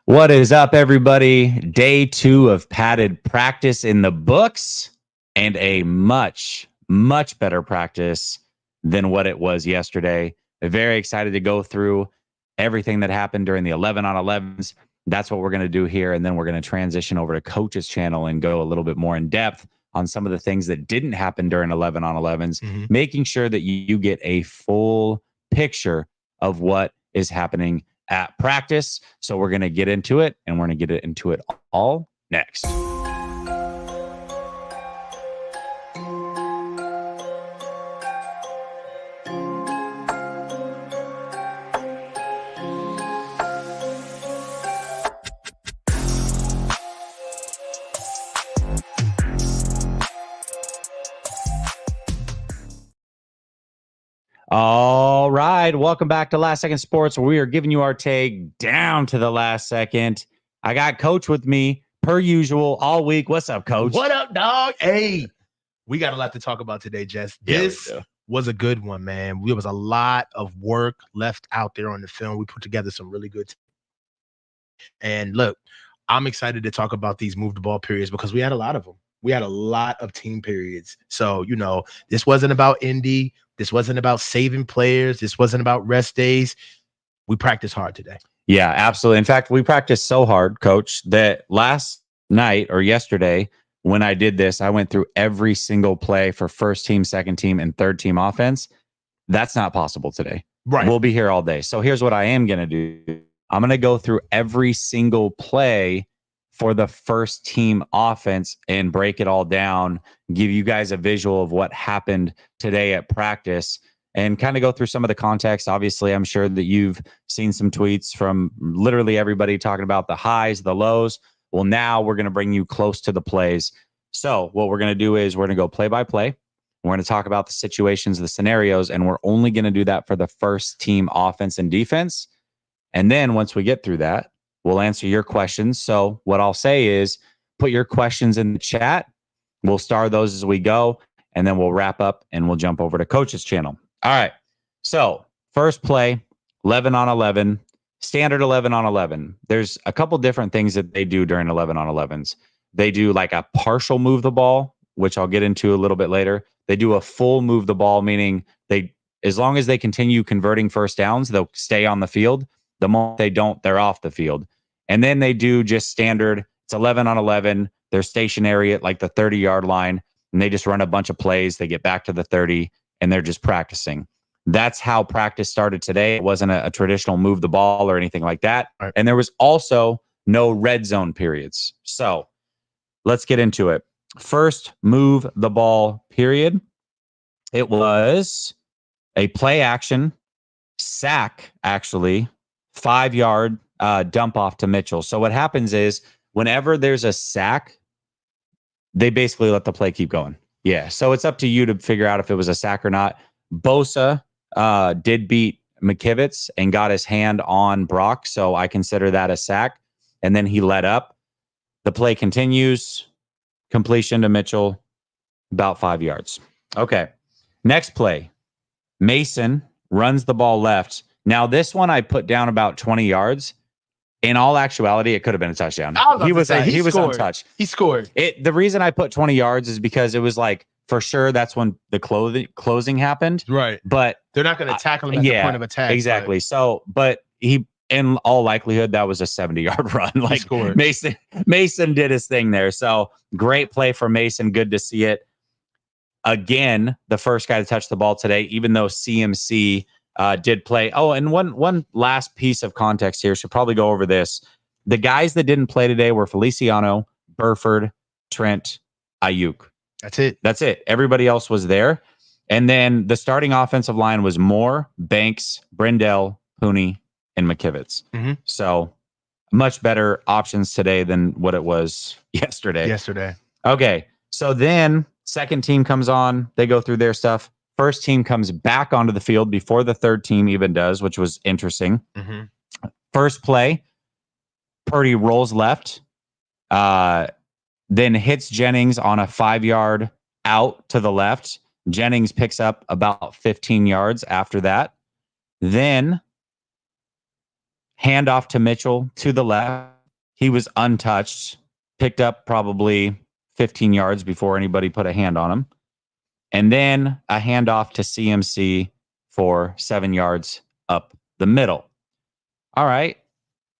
What is up, everybody? Day 2 of padded practice in the books, and a much better practice than what it was yesterday. Very excited to go through everything that happened during the 11 on 11s. That's what we're going to do here. And then we're going to transition over to Coach's channel and go a little bit more in depth on some of the things that didn't happen during 11 on 11s, making sure that you get a full picture of what is happening at practice. So we're going to get into it, and we're going to get into it all next. All right. Welcome back to Last Second Sports, where we are giving you our take down to the last second. I got Coach with me, per usual, all week. What's up, Coach? What up, dog? Hey, we got a lot to talk about today, Jess. This was a good one, man. There was a lot of work left out there on the film. We put together some really good. And look, I'm excited to talk about these move the ball periods because we had a lot of them. We had a lot of team periods. So, this wasn't about Indy. This wasn't about saving players. This wasn't about rest days. We practiced hard today. Yeah, absolutely. In fact, we practiced so hard, Coach, that last night or yesterday when I did this, I went through every single play for first team, second team, and third team offense. That's not possible today. Right. We'll be here all day. So here's what I am going to do. I'm going to go through every single play for the first team offense and break it all down, give you guys a visual of what happened today at practice, and kind of go through some of the context. Obviously, I'm sure that you've seen some tweets from literally everybody talking about the highs, the lows. Well, now we're going to bring you close to the plays. So what we're going to do is we're going to go play by play. We're going to talk about the situations, the scenarios, and we're only going to do that for the first team offense and defense. And then once we get through that, we'll answer your questions. So what I'll say is put your questions in the chat. We'll star those as we go, and then we'll wrap up and we'll jump over to Coach's channel. All right. So first play, 11 on 11, standard 11 on 11. There's a couple different things that they do during 11 on 11s. They do like a partial move the ball, which I'll get into a little bit later. They do a full move the ball, meaning as long as they continue converting first downs, they'll stay on the field. The moment they don't, they're off the field. And then they do just standard. It's 11 on 11. They're stationary at like the 30-yard line, and they just run a bunch of plays. They get back to the 30, and they're just practicing. That's how practice started today. It wasn't a traditional move the ball or anything like that. Right. And there was also no red zone periods. So let's get into it. First move the ball period. It was a play action sack, actually, 5-yard dump off to Mitchell. So what happens is whenever there's a sack, they basically let the play keep going. Yeah. So it's up to you to figure out if it was a sack or not. Bosa did beat McKivitz and got his hand on Brock. So I consider that a sack. And then he let up. The play continues. Completion to Mitchell, about 5 yards. Okay. Next play. Mason runs the ball left. Now, this one I put down about 20 yards. In all actuality, it could have been a touchdown. He was untouched. He scored. The reason I put 20 yards is because it was like, for sure, that's when the closing happened. Right. But they're not going to tackle him at the point of attack. Exactly. But he, in all likelihood, that was a 70-yard run. Like, he scored. Mason did his thing there. So great play for Mason. Good to see it. Again, the first guy to touch the ball today, even though CMC did play. Oh, and one last piece of context here. Should probably go over this. The guys that didn't play today were Feliciano, Burford, Trent, Ayuk. That's it. Everybody else was there. And then the starting offensive line was Moore, Banks, Brindell, Pooney, and McKivitz. So much better options today than what it was yesterday. Okay. So then second team comes on. They go through their stuff. First team comes back onto the field before the third team even does, which was interesting. First play, Purdy rolls left, then hits Jennings on a 5-yard out to the left. Jennings picks up about 15 yards after that. Then handoff to Mitchell to the left. He was untouched, picked up probably 15 yards before anybody put a hand on him. And then a handoff to CMC for 7 yards up the middle. All right.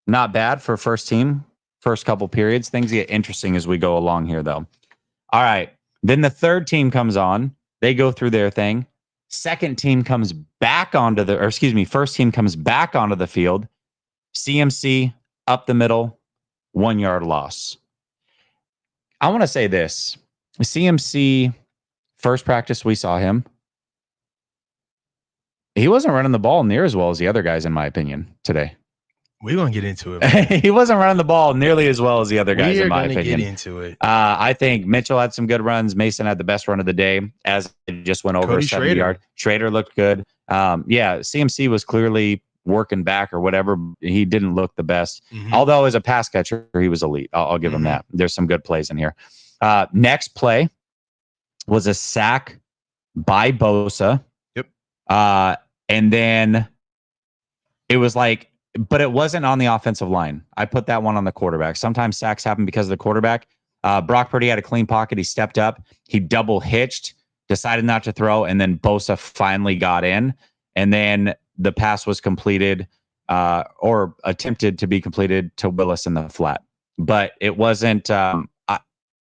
Not bad for first team, first couple periods. Things get interesting as we go along here, though. All right. Then the third team comes on. They go through their thing. Second team comes back onto the, or excuse me, first team comes back onto the field. CMC up the middle, 1 yard loss. I want to say this. CMC, first practice we saw him, he wasn't running the ball near as well as the other guys, in my opinion, today. We're going to get into it. He wasn't running the ball nearly as well as the other guys, in my opinion. We're going to get into it. I think Mitchell had some good runs. Mason had the best run of the day, as it just went over a 70-yard. Schrader looked good. Yeah, CMC was clearly working back or whatever. He didn't look the best. Mm-hmm. Although as a pass catcher, he was elite. I'll give him that. There's some good plays in here. Next play was a sack by Bosa. Yep. And then it was like, but it wasn't on the offensive line. I put that one on the quarterback. Sometimes sacks happen because of the quarterback. Brock Purdy had a clean pocket. He stepped up. He double hitched, decided not to throw, and then Bosa finally got in. And then the pass was completed or attempted to be completed to Willis in the flat. But it wasn't, I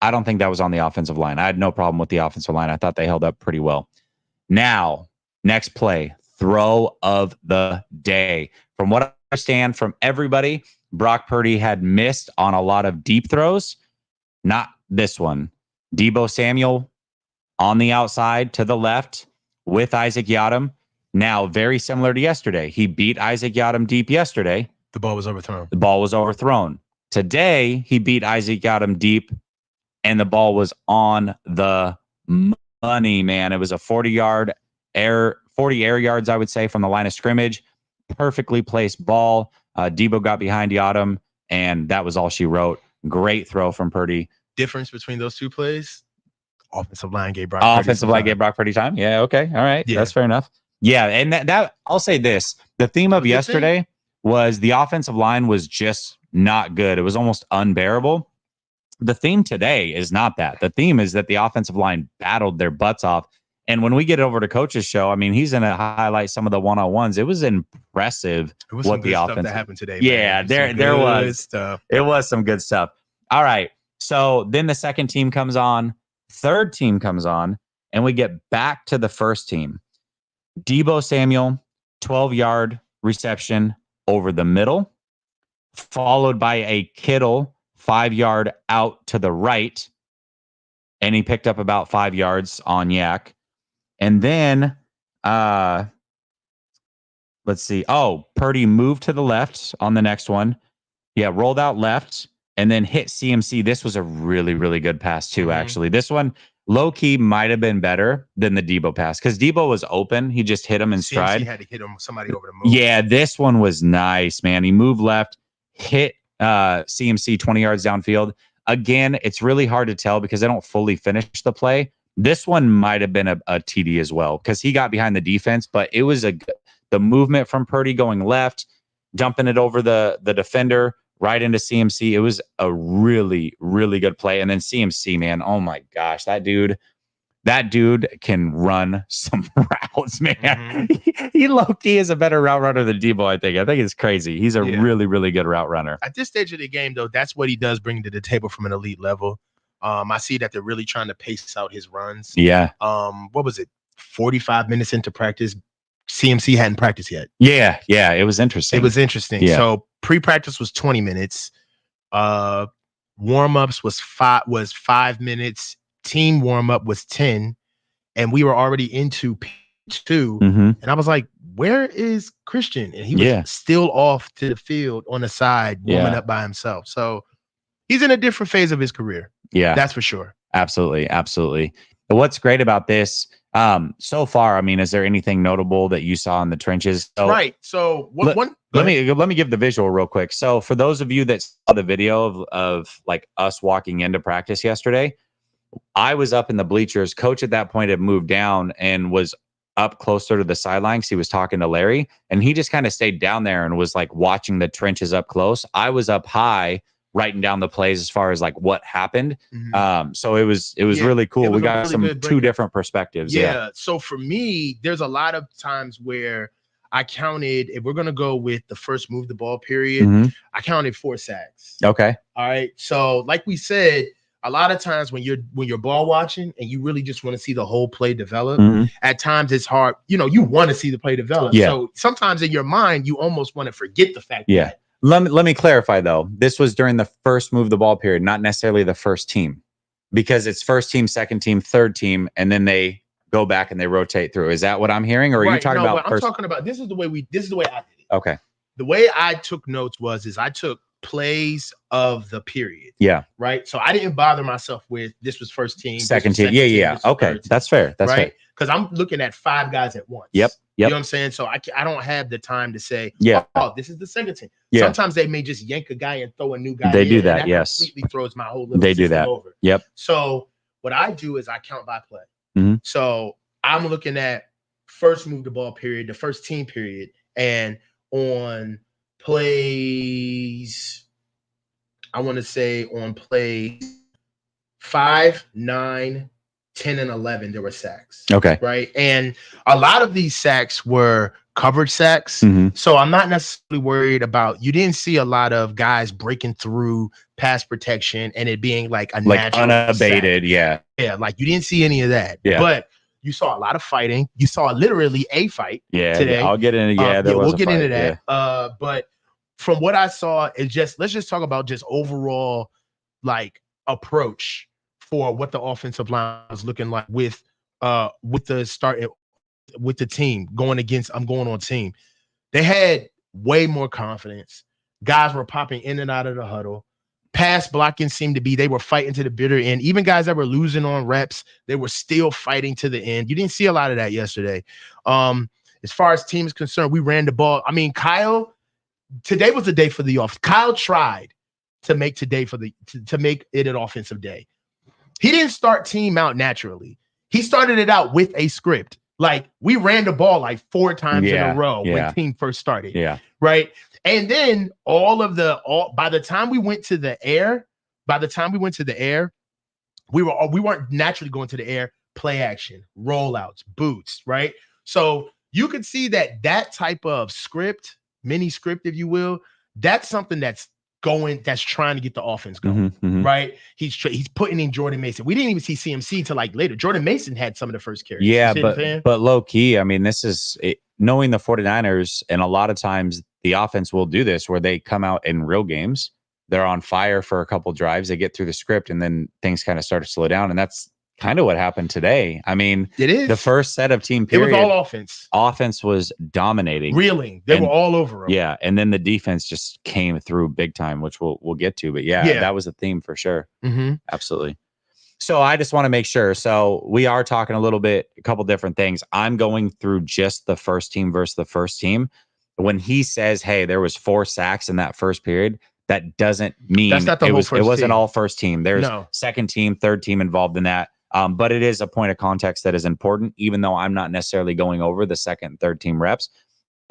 don't think that was on the offensive line. I had no problem with the offensive line. I thought they held up pretty well. Now, next play, throw of the day. From what I understand from everybody, Brock Purdy had missed on a lot of deep throws. Not this one. Deebo Samuel on the outside to the left with Isaac Yiadom. Now, very similar to yesterday. He beat Isaac Yiadom deep yesterday. The ball was overthrown. The ball was overthrown. Today, he beat Isaac Yiadom deep, and the ball was on the money, man. It was a 40 air yards, I would say, from the line of scrimmage. Perfectly placed ball. Deebo got behind Yiadom, and that was all she wrote. Great throw from Purdy. Difference between those two plays? Offensive line gave Brock Purdy time. Yeah, okay. All right. Yeah. That's fair enough. Yeah, and that I'll say this. The theme of yesterday was the offensive line was just not good. It was almost unbearable. The theme today is not that. The theme is that the offensive line battled their butts off. And when we get over to Coach's show, I mean, he's going to highlight some of the one-on-ones. It was impressive what the offense that happened today. Yeah, there was stuff. It was some good stuff. All right. So then the second team comes on, third team comes on, and we get back to the first team. Deebo Samuel, 12-yard reception over the middle, followed by a Kittle 5-yard out to the right, and he picked up about 5 yards on Yak. And then, let's see. Oh, Purdy moved to the left on the next one. Yeah, rolled out left and then hit CMC. This was a really, really good pass too, actually. This one, low-key, might have been better than the Deebo pass because Deebo was open. He just hit him in stride. CMC had to hit him, somebody over the move. Yeah, this one was nice, man. He moved left, hit CMC 20 yards downfield. Again, it's really hard to tell because they don't fully finish the play. This one might have been a TD as well because he got behind the defense, but it was the movement from Purdy going left, dumping it over the defender right into CMC. It was a really, really good play. And then CMC, man, oh my gosh, that dude can run some routes, man. He low-key is a better route runner than Deebo, I think. I think it's crazy. He's a really, really good route runner. At this stage of the game, though, that's what he does bring to the table from an elite level. I see that they're really trying to pace out his runs. Yeah. What was it? 45 minutes into practice. CMC hadn't practiced yet. Yeah. It was interesting. Yeah. So pre-practice was 20 minutes. Warm-ups was 5 minutes. Team warm-up was 10. And we were already into P2. And I was like, where is Christian? And he was still off to the field on the side, warming up by himself. So he's in a different phase of his career. Yeah, that's for sure. Absolutely. But what's great about this so far? I mean, is there anything notable that you saw in the trenches? Right. So let me give the visual real quick. So for those of you that saw the video of like us walking into practice yesterday, I was up in the bleachers. Coach at that point had moved down and was up closer to the sideline because he was talking to Larry, and he just kind of stayed down there and was like watching the trenches up close. I was up high writing down the plays as far as like what happened. So it was really cool. We got really two different perspectives. Yeah. So for me, there's a lot of times where I counted, if we're gonna go with the first move the ball period, I counted 4 sacks. Okay. All right. So like we said, a lot of times when you're ball watching and you really just want to see the whole play develop, at times it's hard. You know, you want to see the play develop. Yeah. So sometimes in your mind, you almost want to forget the fact that. Let me clarify though. This was during the first move the ball period, not necessarily the first team, because it's first team, second team, third team, and then they go back and they rotate through. Is that what I'm hearing, or are you talking about? I'm talking about this is the way I did it. Okay. The way I took notes is I took plays of the period. Yeah. Right. So I didn't bother myself with this was first team, second team. Yeah. Okay. That's fair. That's right. Because I'm looking at 5 guys at once. Yep. You know what I'm saying? So I don't have the time to say, oh, this is the second team. Yeah. Sometimes they may just yank a guy and throw a new guy. They do that. And Yes. Completely throws my whole little They do that. over. Yep. So what I do is I count by play. So I'm looking at first move the ball period, the first team period, and on plays, I want to say on plays 5, 9, 10, and 11, there were sacks. Okay. Right. And a lot of these sacks were coverage sacks. So I'm not necessarily worried about, you didn't see a lot of guys breaking through pass protection and it being like natural unabated. Sack. Yeah. Like you didn't see any of that. Yeah. But you saw a lot of fighting. You saw literally a fight today. I'll get into we'll get into that. Yeah. But from what I saw, let's just talk about just overall like approach for what the offensive line was looking like with the start with the team going against. I'm going on team. They had way more confidence. Guys were popping in and out of the huddle. Pass blocking seemed to be, they were fighting to the bitter end. Even guys that were losing on reps, they were still fighting to the end. You didn't see a lot of that yesterday. As far as team is concerned, we ran the ball. I mean, Kyle, today was a day for the offense. Kyle tried to make today to make it an offensive day. He didn't start team out naturally. He started it out with a script. Like we ran the ball like 4 times in a row when team first started. Yeah. Right. And then by the time we went to the air, we weren't naturally going to the air, play action, rollouts, boots, right? So you could see that type of script, mini script, if you will, that's something that's trying to get the offense going, right? He's putting in Jordan Mason. We didn't even see CMC till like later. Jordan Mason had some of the first carries. Yeah, but low key, I mean, this is knowing the 49ers, and a lot of times the offense will do this where they come out in real games. They're on fire for a couple drives. They get through the script, and then things kind of start to slow down. And that's kind of what happened today. I mean, it is the first set of team period. It was all offense. Offense was dominating, reeling. They were all over them. Yeah, and then the defense just came through big time, which we'll get to. But yeah, that was the theme for sure. Absolutely. So I just want to make sure. So we are talking a couple different things. I'm going through just the first team versus the first team. When he says, "Hey, there was 4 sacks in that first period," that doesn't mean that's not it wasn't all first team. There's second team, third team involved in that. But it is a point of context that is important, even though I'm not necessarily going over the second and third team reps.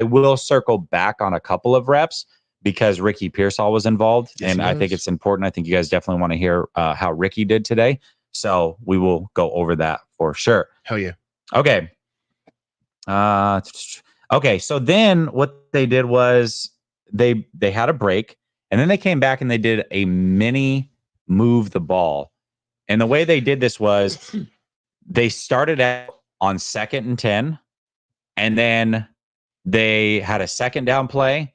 I will circle back on a couple of reps because Ricky Pearsall was involved. Yes, and I think it's important. I think you guys definitely want to hear how Ricky did today. So we will go over that for sure. Hell yeah. Okay. Okay. So then what they did was they had a break, and then they came back and they did a mini move the ball. And the way they did this was they started out on 2nd and 10, and then they had a second down play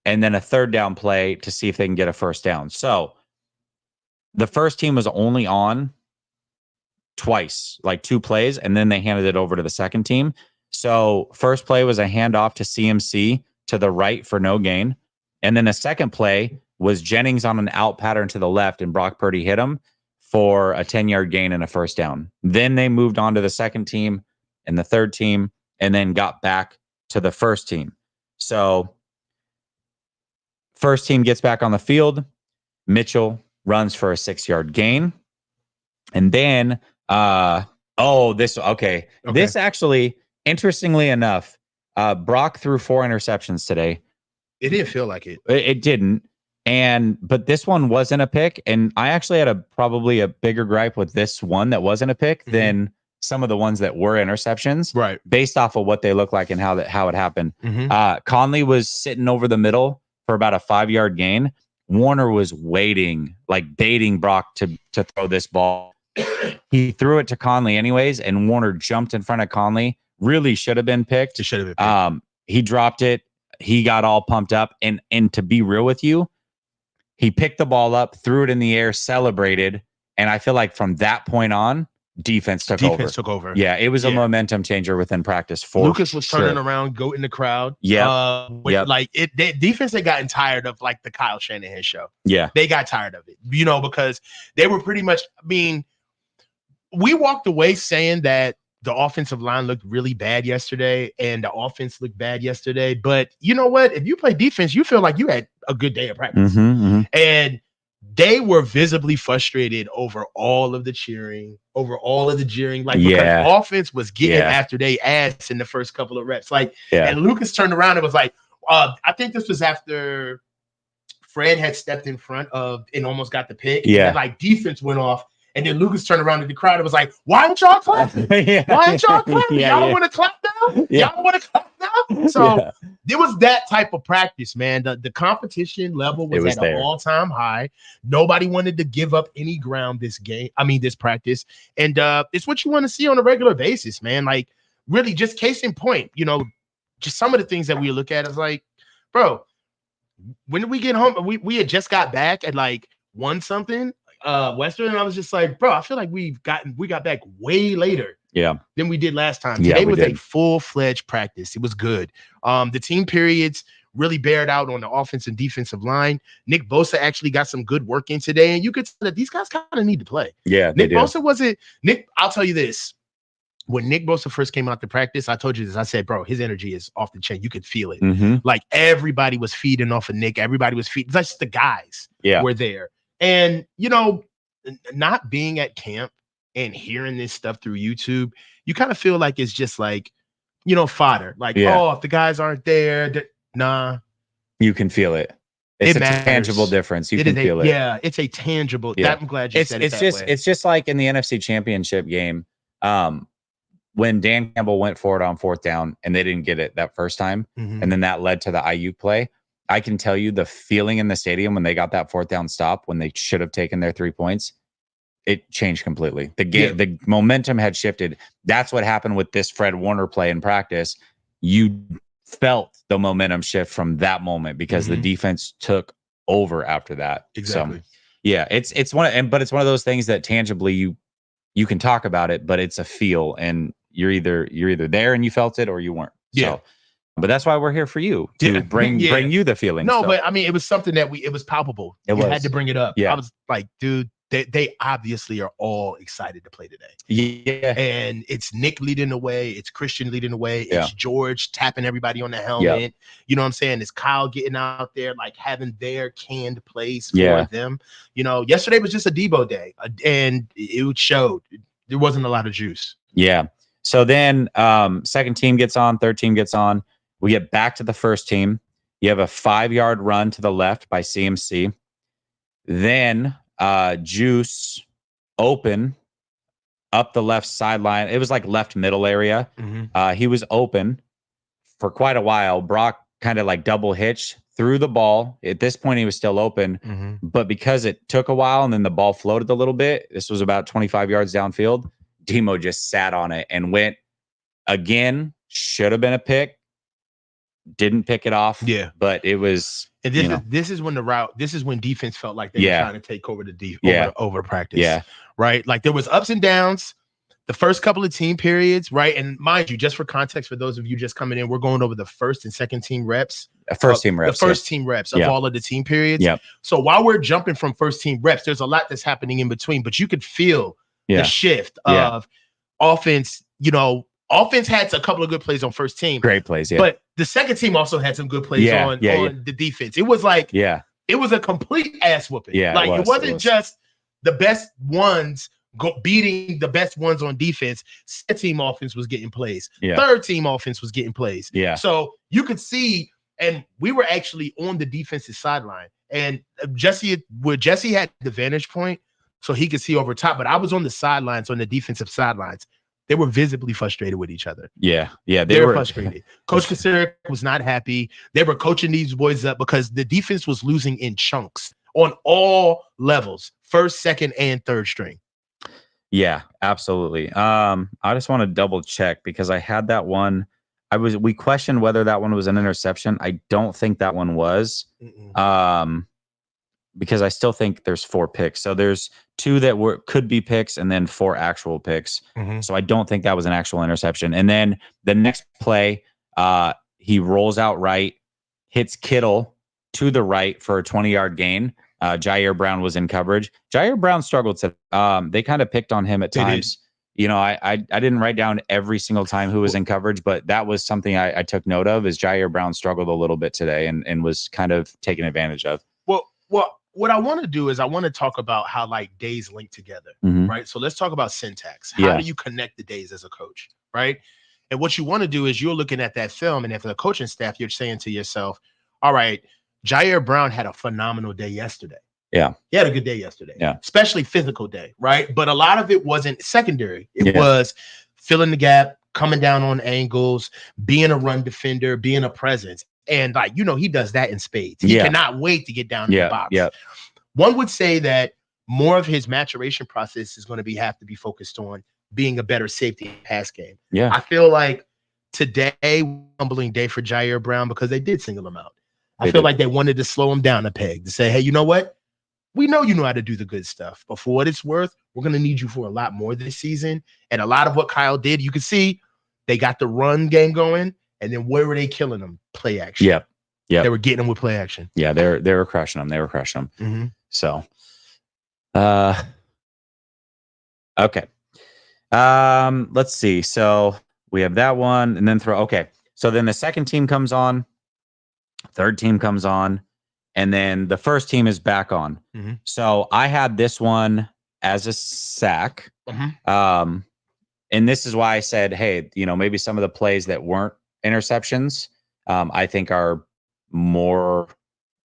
and then a third down play to see if they can get a first down. So the first team was only on twice, like 2 plays, and then they handed it over to the second team. So first play was a handoff to CMC to the right for no gain. And then the second play was Jennings on an out pattern to the left, and Brock Purdy hit him for a 10-yard gain and a first down. Then they moved on to the second team and the third team, and then got back to the first team. So first team gets back on the field. Mitchell runs for a 6-yard gain. And then, this actually, interestingly enough, Brock threw 4 interceptions today. It didn't feel like it. It didn't. But this one wasn't a pick, and I actually had probably a bigger gripe with this one that wasn't a pick than some of the ones that were interceptions, right? Based off of what they look like and how it happened. Mm-hmm. Conley was sitting over the middle for about a 5-yard gain. Warner was waiting, like baiting Brock to throw this ball. He threw it to Conley anyways, and Warner jumped in front of Conley. Really should have been picked. It should have been picked. He dropped it. He got all pumped up, and to be real with you, he picked the ball up, threw it in the air, celebrated, and I feel like from that point on, defense took over. Yeah, it was a momentum changer within practice. Lucas was turning around, go in the crowd. Yeah, like defense had gotten tired of like the Kyle Shanahan show. Yeah, they got tired of it, because they were pretty much. I mean, we walked away saying that the offensive line looked really bad yesterday, and the offense looked bad yesterday. But you know what? If you play defense, you feel like you had a good day of practice. And they were visibly frustrated over all of the cheering, because offense was getting after they ass in the first couple of reps. And Lucas turned around and was like, I think this was after Fred had stepped in front of and almost got the pick. Yeah. And defense went off. And then Lucas turned around to the crowd and was like, why aren't y'all clapping? Why aren't y'all clapping? Y'all don't want to clap now? Y'all don't want to clap now? So it was that type of practice, man. The competition level was at an all-time high. Nobody wanted to give up any ground this practice. And it's what you want to see on a regular basis, man. Like, really, just case in point, just some of the things that we look at is like, bro, when did we get home? We had just got back and won something. Western, and I was just like, bro, I feel like we got back way later than we did last time. Today was a full-fledged practice. It was good. The team periods really bared out on the offense and defensive line. Nick Bosa actually got some good work in today, and you could tell that these guys kind of need to play. Yeah, Nick Bosa wasn't Nick. I'll tell you this. When Nick Bosa first came out to practice, I told you this. I said, bro, his energy is off the chain. You could feel it. Like everybody was feeding off of Nick. Everybody was feeding. Just the guys were there. And, not being at camp and hearing this stuff through YouTube, you kind of feel like it's just fodder. If the guys aren't there, nah. You can feel it. It's a tangible difference. You can feel it. Yeah, it's a tangible. Yeah. I'm glad you said it that way. It's just like in the NFC Championship game, when Dan Campbell went for it on 4th down and they didn't get it that first time, and then that led to the IU play. I can tell you the feeling in the stadium when they got that 4th down stop, when they should have taken their 3 points, it changed completely. The game, the momentum had shifted. That's what happened with this Fred Warner play in practice. You felt the momentum shift from that moment because the defense took over after that. Exactly. So, it's one of those things that tangibly you can talk about it, but it's a feel, and you're either there and you felt it or you weren't. Yeah. So, but that's why we're here for you to bring you the feeling. No, but I mean, it was something that it was palpable. You had to bring it up. Yeah. I was like, dude, they obviously are all excited to play today. Yeah. And it's Nick leading the way. It's Christian leading the way. It's George tapping everybody on the helmet. Yep. You know what I'm saying? It's Kyle getting out there, having their canned plays for them. Yesterday was just a Debo day, and it showed there wasn't a lot of juice. Yeah. So then second team gets on, third team gets on. We get back to the first team. You have a 5-yard run to the left by CMC. Then Juice open up the left sideline. It was like left middle area. He was open for quite a while. Brock kind of double hitched, threw the ball. At this point, he was still open. But because it took a while and then the ball floated a little bit, this was about 25 yards downfield, Demo just sat on it and went again. Should have been a pick. Didn't pick it off. Yeah, but it was. And this is when defense felt like they were trying to take over over practice. Yeah, right. There was ups and downs. The first couple of team periods, right? And mind you, just for context, for those of you just coming in, we're going over the first and second team reps. The first team reps of all of the team periods. Yeah. So while we're jumping from first team reps, there's a lot that's happening in between, but you could feel the shift of offense. Offense had a couple of good plays on first team. Great plays, but the second team also had some good plays on the defense. It was it was a complete ass whooping. Yeah, it wasn't just the best ones beating the best ones on defense. Second team offense was getting plays. Yeah. Third team offense was getting plays. Yeah. So you could see, and we were actually on the defensive sideline, And Jesse had the vantage point, so he could see over top. But I was on the sidelines, on the defensive sidelines. They were visibly frustrated with each other. Yeah. They were frustrated. Coach Kacirik was not happy. They were coaching these boys up because the defense was losing in chunks on all levels, first, second, and third string. Yeah, absolutely. I just want to double check because I had that one. We questioned whether that one was an interception. I don't think that one was. Because I still think there's 4 picks. So there's 2 that could be picks and then 4 actual picks. So I don't think that was an actual interception. And then the next play, he rolls out right, hits Kittle to the right for a 20-yard gain. Jair Brown was in coverage. Jair Brown struggled to. They kind of picked on him at times. You know, I didn't write down every single time who was in coverage, but that was something I took note of. Is Jair Brown struggled a little bit today and was kind of taken advantage of. Well, what I want to do is I want to talk about how like days link together, right? So let's talk about syntax. How do you connect the days as a coach, right? And what you want to do is you're looking at that film, and after the coaching staff, you're saying to yourself, all right, Jair Brown had a phenomenal day yesterday. Yeah. He had a good day yesterday. Yeah. Especially physical day, right? But a lot of it wasn't secondary. It was filling the gap, coming down on angles, being a run defender, being a presence. And like, you know, he does that in spades. He cannot wait to get down in the box. One would say that more of his maturation process is going to have to be focused on being a better safety pass game. Yeah. I feel like today, humbling day for Jair Brown because they did single him out. I feel like they wanted to slow him down a peg to say, hey, you know what? We know you know how to do the good stuff, but for what it's worth, we're going to need you for a lot more this season. And a lot of what Kyle did, you can see they got the run game going. And then where were they killing them? Play action. Yeah. They were getting them with play action. Yeah, they were crushing them. So, okay. Let's see. So we have that one, and then so then the second team comes on, third team comes on, and then the first team is back on. So I had this one as a sack. And this is why I said, hey, you know, maybe some of the plays that weren't interceptions, I think are more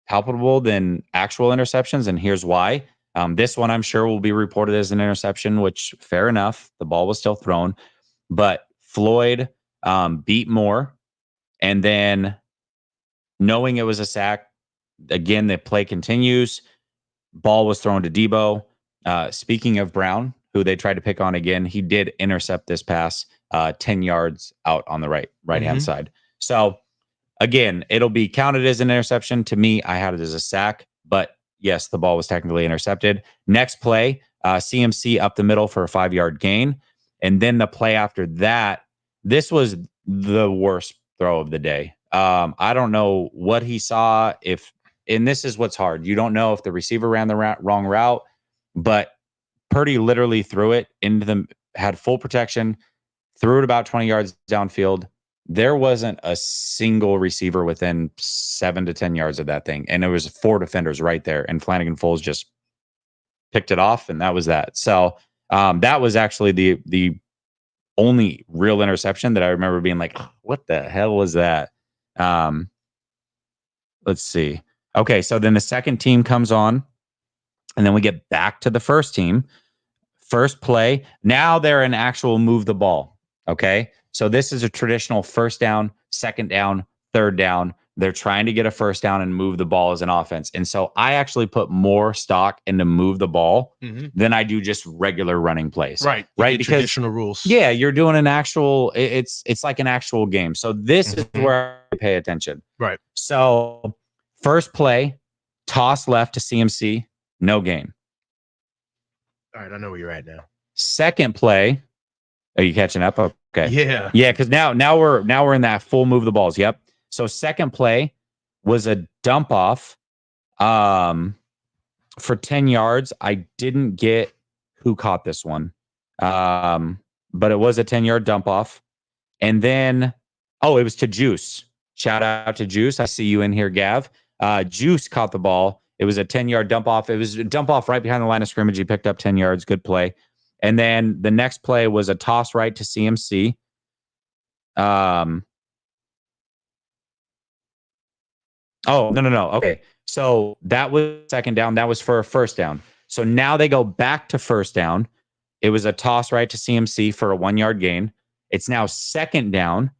palpable than actual interceptions. And here's why. This one I'm sure will be reported as an interception, which fair enough. The ball was still thrown, but Floyd beat Moore. And then knowing it was a sack, again, the play continues. Ball was thrown to Debo. Speaking of Brown, who they tried to pick on again, he did intercept this pass 10 yards out on the right-hand side. So again, it'll be counted as an interception. To me, I had it as a sack, but yes, the ball was technically intercepted. Next play, CMC up the middle for a 5-yard gain. And then the play after that, this was the worst throw of the day. I don't know what he saw. And this is what's hard. You don't know if the receiver ran the wrong route, but Purdy literally threw it had full protection, threw it about 20 yards downfield. There wasn't a single receiver within 7 to 10 yards of that thing. And there was 4 defenders right there. And Flanagan Foles just picked it off, and that was that. So that was actually the only real interception that I remember being like, what the hell was that? Let's see. Okay, so then the second team comes on, and then we get back to the first team. First play. Now they're an actual move the ball. Okay. So this is a traditional first down, second down, third down. They're trying to get a first down and move the ball as an offense. And so I actually put more stock into move the ball than I do just regular running plays. Right. Because traditional rules. Yeah, you're doing an actual, it's like an actual game. So this is where I pay attention. Right. So first play, toss left to CMC, no gain. All right, I know where you're at now. Second play, are you catching up? Okay. Yeah, because now we're in that full move the balls. Yep. So second play was a dump off for 10 yards. I didn't get who caught this one. But it was a 10-yard dump off. And then it was to Juice. Shout out to Juice. I see you in here, Gav. Juice caught the ball. It was a 10-yard dump off. It was a dump off right behind the line of scrimmage. He picked up 10 yards. Good play. And then the next play was a toss right to CMC. No. Okay. So that was second down. That was for a first down. So now they go back to first down. It was a toss right to CMC for a 1 yard gain. It's now second down.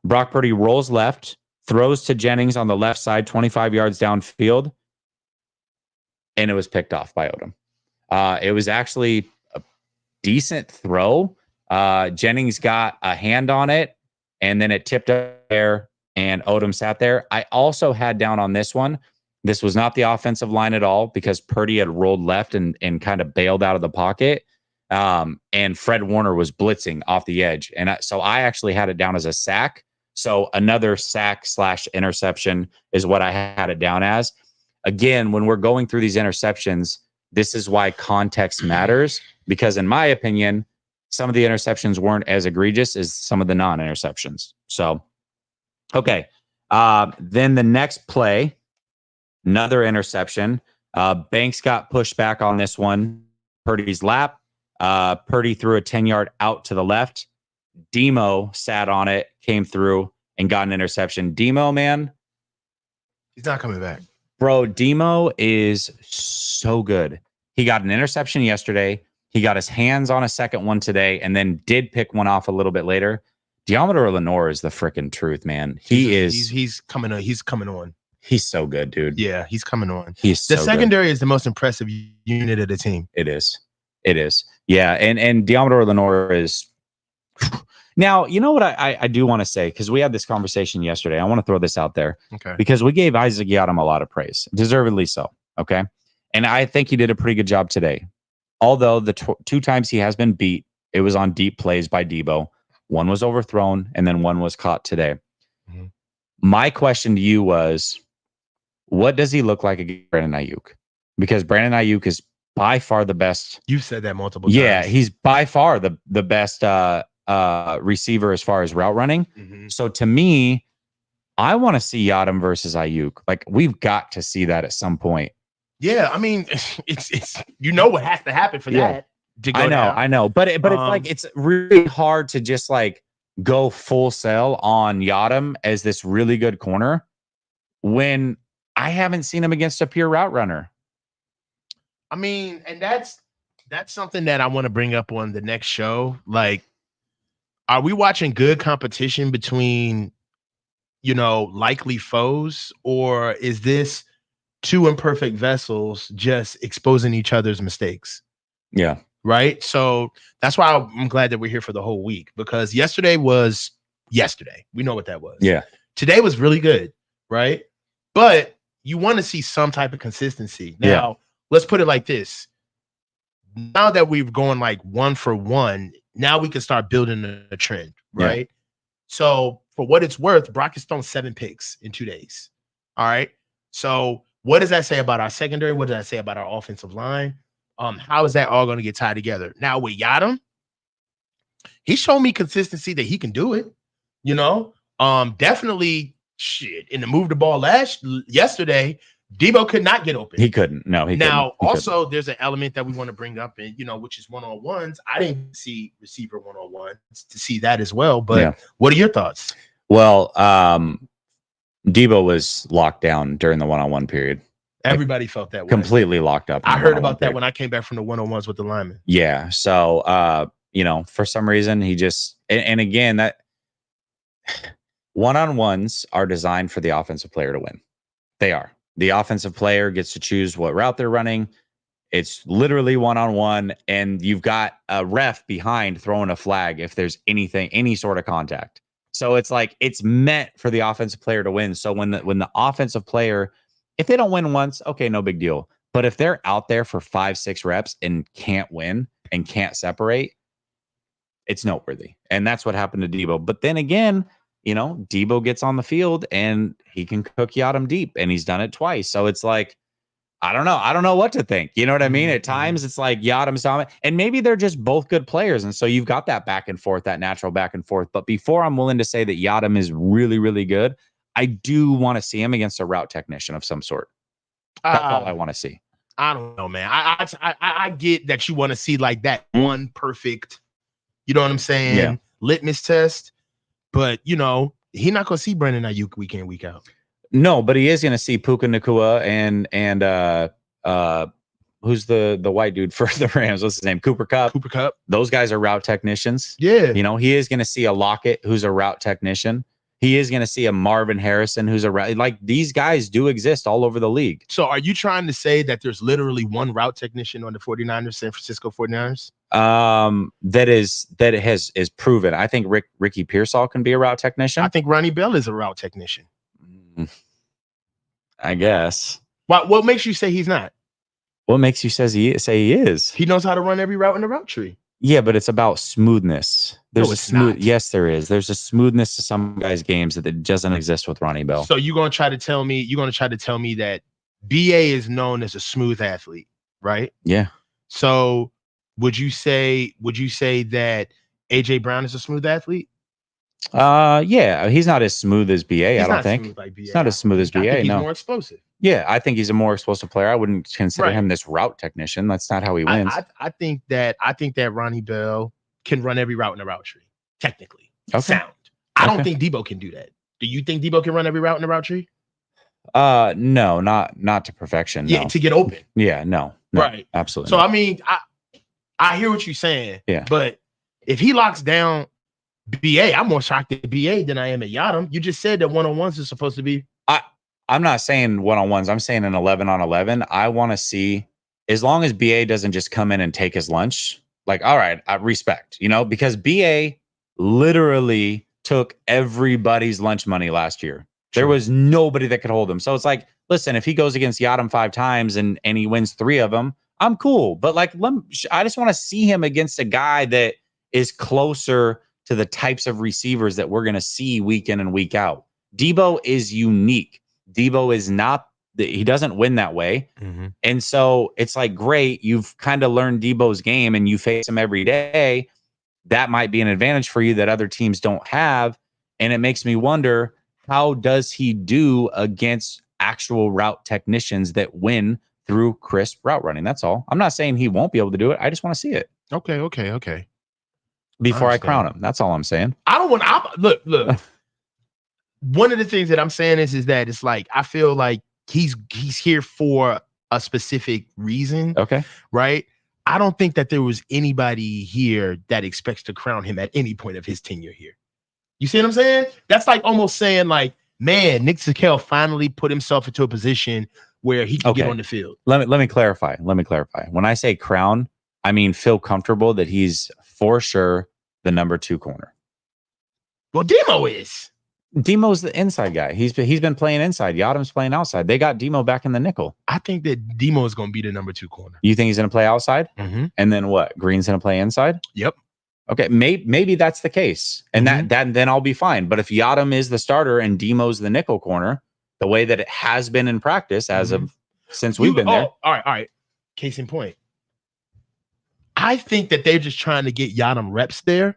Brock Purdy rolls left, throws to Jennings on the left side, 25 yards downfield, and it was picked off by Odom. It was actually a decent throw. Jennings got a hand on it, and then it tipped up there, and Odom sat there. I also had down on this one. This was not the offensive line at all because Purdy had rolled left and kind of bailed out of the pocket. And Fred Warner was blitzing off the edge. And so I actually had it down as a sack. So another sack / interception is what I had it down as. Again, when we're going through these interceptions, this is why context matters, because in my opinion, some of the interceptions weren't as egregious as some of the non-interceptions. So, okay. Then the next play, another interception. Banks got pushed back on this one. Purdy's lap. Purdy threw a 10-yard out to the left. Demo sat on it, came through, and got an interception. Demo, man. He's not coming back. Bro, Demo is so good. He got an interception yesterday. He got his hands on a second one today, and then did pick one off a little bit later. Diamador Lenore is the freaking truth, man. He's coming on. He's coming on. He's so good, dude. Yeah, he's coming on. He's the so secondary good. is the most impressive unit of the team. It is. Yeah, and Diamador Lenore is. Now, you know what I do want to say, because we had this conversation yesterday. I want to throw this out there. Okay. Because we gave Isaac Yiadom a lot of praise, deservedly so. Okay. And I think he did a pretty good job today. Although the two times he has been beat, it was on deep plays by Debo. One was overthrown, and then one was caught today. Mm-hmm. My question to you was, what does he look like against Brandon Ayuk? Because Brandon Ayuk is by far the best. You've said that multiple times. Yeah, he's by far the best receiver as far as route running. Mm-hmm. So to me, I want to see Yiadom versus Ayuk. Like, we've got to see that at some point. Yeah, I mean, it's what has to happen for that. To go I know, but it's like it's really hard to just like go full sell on Yiadom as this really good corner when I haven't seen him against a pure route runner. I mean, and that's something that I want to bring up on the next show. Like, are we watching good competition between, likely foes, or is this two imperfect vessels just exposing each other's mistakes? Yeah. Right. So that's why I'm glad that we're here for the whole week, because yesterday was yesterday. We know what that was. Yeah. Today was really good. Right. But you want to see some type of consistency. Now, let's put it like this. Now that we've gone like 1 for 1, now we can start building a trend. Right. Yeah. So for what it's worth, Brock has thrown 7 picks in 2 days. All right. So what does that say about our secondary? What does that say about our offensive line? How is that all going to get tied together? Now with Yiadom, he showed me consistency that he can do it. Definitely in the move the ball yesterday, Debo could not get open. He couldn't. No, he now couldn't. Also there's an element that we want to bring up, and which is one-on-ones. I didn't see receiver one-on-ones to see that as well. But What are your thoughts? Well, Debo was locked down during the one-on-one period. Everybody felt that way. Completely locked up. I heard about that when I came back from the one-on-ones with the linemen. Yeah. So, for some reason he just, and again, that one-on-ones are designed for the offensive player to win. They are. The offensive player gets to choose what route they're running. It's literally one-on-one, and you've got a ref behind throwing a flag if there's any sort of contact. So it's like, it's meant for the offensive player to win. So when the offensive player, if they don't win once, okay, no big deal. But if they're out there for 5-6 reps and can't win and can't separate, it's noteworthy. And that's what happened to Debo. But then again, Debo gets on the field and he can cook Yiadom deep, and he's done it twice. So it's like, I don't know what to think. You know what I mean? At times it's like Yiadom's dominant, and maybe they're just both good players. And so you've got that back and forth, that natural back and forth. But before I'm willing to say that Yiadom is really, really good, I do want to see him against a route technician of some sort. That's all I want to see. I don't know, man. I get that you want to see like that one perfect, you know what I'm saying? Yeah. Litmus test. But, he's not going to see Brandon Ayuk week in, week out. No, but he is going to see Puka Nacua and who's the white dude for the Rams? What's his name? Cooper Kupp. Cooper Kupp. Those guys are route technicians. Yeah. You know, he is going to see a Lockett, who's a route technician. He is going to see a Marvin Harrison, who's a route. Like, these guys do exist all over the league. So are you trying to say that there's literally one route technician on the 49ers, San Francisco 49ers? That is proven. I think Ricky Pearsall can be a route technician. I think Ronnie Bell is a route technician. I guess. What makes you say he's not? What makes you say he is? He knows how to run every route in the route tree. Yeah, but it's about smoothness. There's No, a it's smooth. not. Yes, there is. There's a smoothness to some guys' games that doesn't exist with Ronnie Bell. So you're gonna try to tell me that BA is known as a smooth athlete, right? Yeah. So would you say that AJ Brown is a smooth athlete? Yeah, he's not as smooth as BA. I don't think. He's not as smooth as BA. I think he's no, more explosive. Yeah, I think he's a more explosive player. I wouldn't consider him this route technician. That's not how he wins. I think that Ronnie Bell can run every route in the route tree. Technically, sound. I don't think Debo can do that. Do you think Debo can run every route in the route tree? No, not to perfection. No. Yeah, to get open. Yeah, no, right, absolutely. So I mean, I hear what you're saying. Yeah, but if he locks down BA, I'm more shocked at BA than I am at Yadam. You just said that one-on-ones is supposed to be. I'm not saying one-on-ones. I'm saying an 11-on-11. I want to see, as long as BA doesn't just come in and take his lunch, like, all right, I respect, because BA literally took everybody's lunch money last year. There was nobody that could hold him. So it's like, listen, if he goes against Yadam 5 times and he wins 3 of them, I'm cool. But like, I just want to see him against a guy that is closer to the types of receivers that we're going to see week in and week out. Debo is unique. Debo is not, he doesn't win that way. Mm-hmm. And so it's like, great, you've kind of learned Debo's game and you face him every day. That might be an advantage for you that other teams don't have. And it makes me wonder, how does he do against actual route technicians that win through crisp route running? That's all. I'm not saying he won't be able to do it. I just want to see it. Okay. Before I crown him. That's all I'm saying. I don't want to look. One of the things that I'm saying is that it's like, I feel like he's here for a specific reason. Okay. Right. I don't think that there was anybody here that expects to crown him at any point of his tenure here. You see what I'm saying? That's like almost saying like, man, Nick Zakel finally put himself into a position where he can get on the field. Let me clarify. When I say crown, I mean feel comfortable that he's for sure the number 2 corner. Well, Demo's the inside guy. He's been playing inside. Yadam's playing outside. They got Demo back in the nickel. I think that Demo is going to be the number 2 corner. You think he's going to play outside? Mm-hmm. And then what? Green's going to play inside? Yep. Okay, maybe that's the case, and then I'll be fine. But if Yadam is the starter and Demo's the nickel corner, the way that it has been in practice as of since we've been there. All right. Case in point, I think that they're just trying to get Yadam reps there,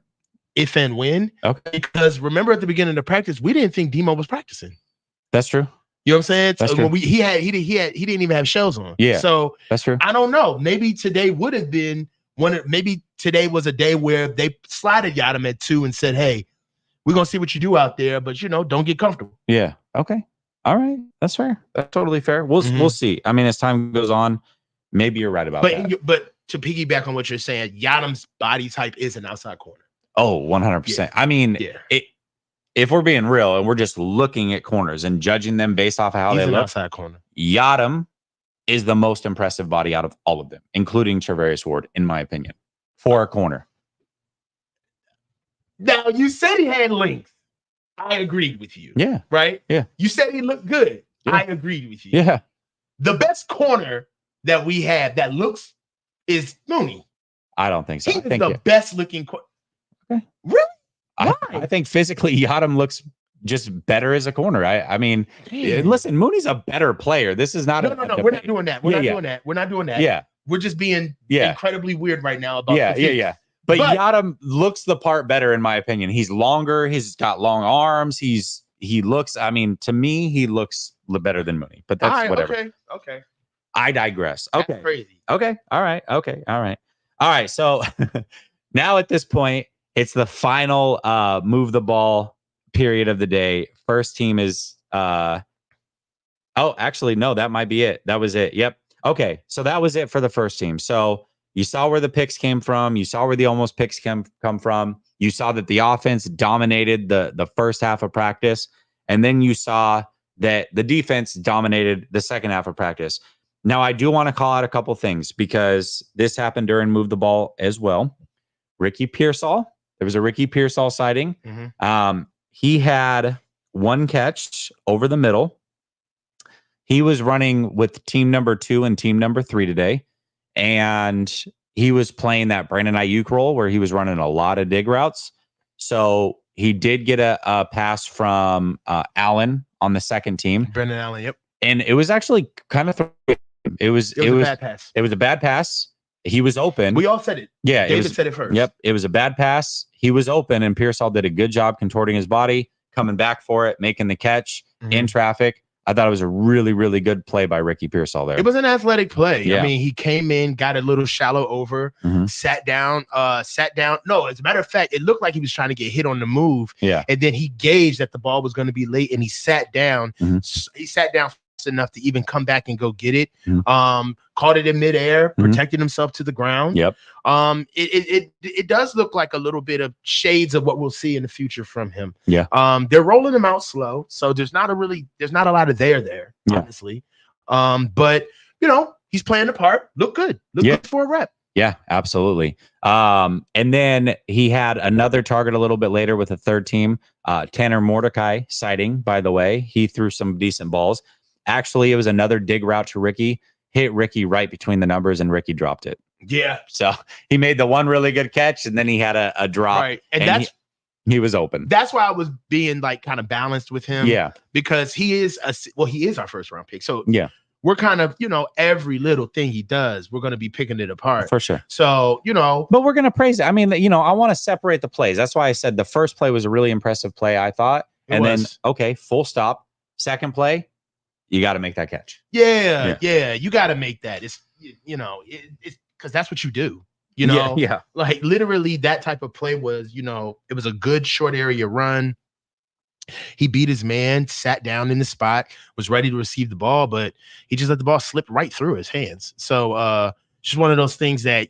if and when. Okay. Because remember at the beginning of the practice, we didn't think Demo was practicing. That's true. You know what I'm saying? That's true. When he didn't even have shells on. Yeah. So that's true. I don't know. Maybe today would have been maybe today was a day where they slided Yadam at 2 and said, hey, we're going to see what you do out there, but don't get comfortable. Yeah. Okay. All right. That's fair. That's totally fair. We'll see. I mean, as time goes on, maybe you're right about that. But to piggyback on what you're saying, Yadam's body type is an outside corner. Oh, 100%. Yeah. I mean, if we're being real and we're just looking at corners and judging them based off of how they look, outside corner. Yadam is the most impressive body out of all of them, including Charvarius Ward, in my opinion, for a corner. Now, you said he had length. I agreed with you. Yeah. Right? Yeah. You said he looked good. Yeah. I agreed with you. Yeah. The best corner that we have that looks is Mooney. I don't think so. He's the best looking corner. Okay. Really? Why? I think physically Yadam looks just better as a corner. I mean, listen, Mooney's a better player. This is not No, we're not doing that. We're not doing that. Yeah. We're just being incredibly weird right now about Yeah. But Yadam looks the part better in my opinion. He's longer, he's got long arms, he looks, I mean, to me, he looks better than Mooney. But that's whatever. Okay. I digress. Okay. That's crazy. Okay. All right. So now at this point, it's the final move the ball period of the day. First team is Oh, actually, no, that might be it. That was it. Yep. Okay. So that was it for the first team. So you saw where the picks came from. You saw where the almost picks come from. You saw that the offense dominated the first half of practice. And then you saw that the defense dominated the second half of practice. Now, I do want to call out a couple things because this happened during Move the Ball as well. Ricky Pearsall. There was a Ricky Pearsall sighting. He had one catch over the middle. He was running with team number 2 and team number 3 today. And he was playing that Brandon Ayuk role where he was running a lot of dig routes. So he did get a pass from Allen on the second team. Brendan Allen, yep. And it was actually kind of it was a bad pass. It was a bad pass. He was open. We all said it. Yeah, David said it first. Yep, it was a bad pass. He was open, and Pearsall did a good job contorting his body, coming back for it, making the catch in traffic. I thought it was a really, really good play by Ricky Pearsall there. It was an athletic play. Yeah. I mean, he came in, got a little shallow over, sat down. No, as a matter of fact, it looked like he was trying to get hit on the move. Yeah. And then he gauged that the ball was going to be late, and he sat down. He sat down fast enough to even come back and go get it. Caught it in midair, protected himself to the ground. Yep. It does look like a little bit of shades of what we'll see in the future from him. Yeah. They're rolling him out slow, so there's not a lot of there, honestly. But you know, he's playing the part. Look good. Look good for a rep. Yeah, absolutely. And then he had another target a little bit later with a third team. Tanner Mordecai sighting, by the way. He threw some decent balls. Actually, it was another dig route to Ricky. Hit Ricky right between the numbers, and Ricky dropped it. Yeah. So he made the one really good catch, and then he had a drop. Right. And he was open. That's why I was being like kind of balanced with him. Yeah. Because he is our first round pick. So yeah, we're kind of, every little thing he does, we're going to be picking it apart. For sure. So, but we're going to praise it. I mean, I want to separate the plays. That's why I said the first play was a really impressive play, I thought. Then, okay, full stop. Second play, you got to make that catch. Yeah. You got to make that. It's because that's what you do. Yeah. Like literally that type of play was, it was a good short area run. He beat his man, sat down in the spot, was ready to receive the ball, but he just let the ball slip right through his hands. So just one of those things that,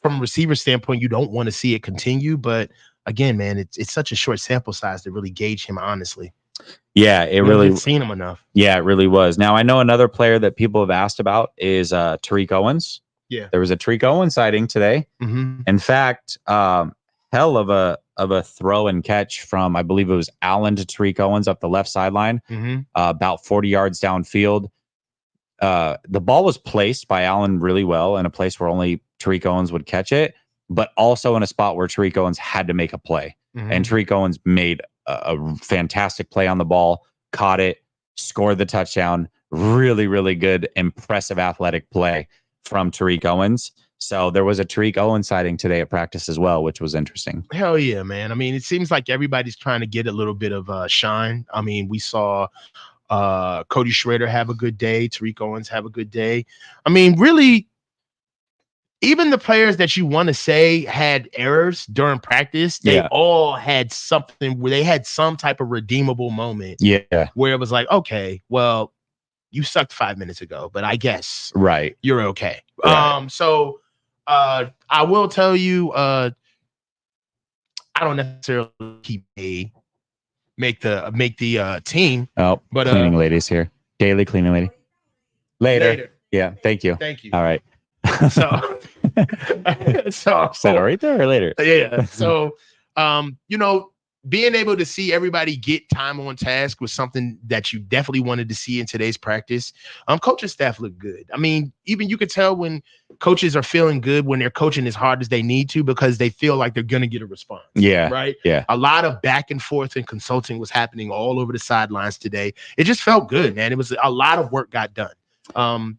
from a receiver standpoint, you don't want to see it continue. But again, man, it's such a short sample size to really gauge him, honestly. Yeah, it really seen him enough. Yeah, it really was. Now I know another player that people have asked about is Tariq Owens. Yeah, there was a Tariq Owens sighting today. In fact, hell of a throw and catch from, I believe it was Allen to Tariq Owens up the left sideline, about 40 yards downfield. The ball was placed by Allen really well in a place where only Tariq Owens would catch it, but also in a spot where Tariq Owens had to make a play. And Tariq Owens made a fantastic play on the ball, caught it, scored the touchdown. Really, really good, impressive athletic play from Tariq Owens. So there was a Tariq Owens sighting today at practice as well, which was interesting. Hell yeah, man. I mean, it seems like everybody's trying to get a little bit of shine. I mean, we saw Cody Schrader have a good day. Tariq Owens have a good day. I mean, really, even the players that you want to say had errors during practice, they all had something where they had some type of redeemable moment. Yeah. Where it was like, okay, well, you sucked 5 minutes ago, but I guess you're okay. Right. So I will tell you, I don't necessarily make the team. Oh, but cleaning ladies here. Daily cleaning lady. Later. Yeah, thank you. All right. So is that right there or later? Yeah. So being able to see everybody get time on task was something that you definitely wanted to see in today's practice. Coaching staff look good. I mean, even you could tell when coaches are feeling good when they're coaching as hard as they need to because they feel like they're going to get a response. Yeah. Right. Yeah. A lot of back and forth and consulting was happening all over the sidelines today. It just felt good, man. It was a lot of work got done.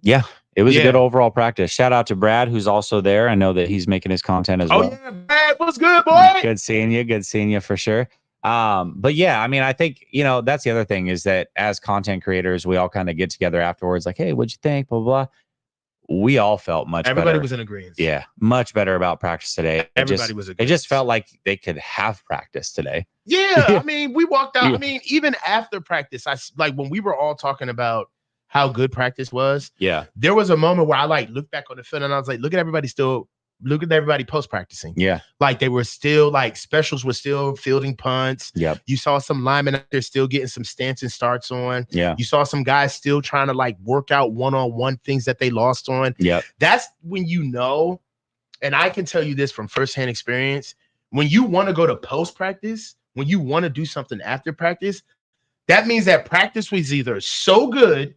Yeah. It was a good overall practice. Shout out to Brad, who's also there. I know that he's making his content as well. Oh, yeah, Brad. What's good, boy? Good seeing you. Good seeing you for sure. But yeah, I mean, I think, that's the other thing is that as content creators, we all kind of get together afterwards like, hey, what'd you think? Blah, blah, blah. we all felt much better. Everybody was in agreement. Yeah, much better about practice today. Everybody was It just felt like they could have practice today. Yeah, I mean, we walked out. I mean, even after practice, like when we were all talking about how good practice was. Yeah, there was a moment where I like looked back on the film and I was like, look at everybody post practicing. Yeah, like they were still like specials were still fielding punts. Yep. You saw some linemen out there still getting some stance and starts on. Yeah, you saw some guys still trying to like work out one-on-one things that they lost on. Yeah, that's when you know. And I can tell you this from firsthand experience: when you want to go to post practice, when you want to do something after practice, that means that practice was either so good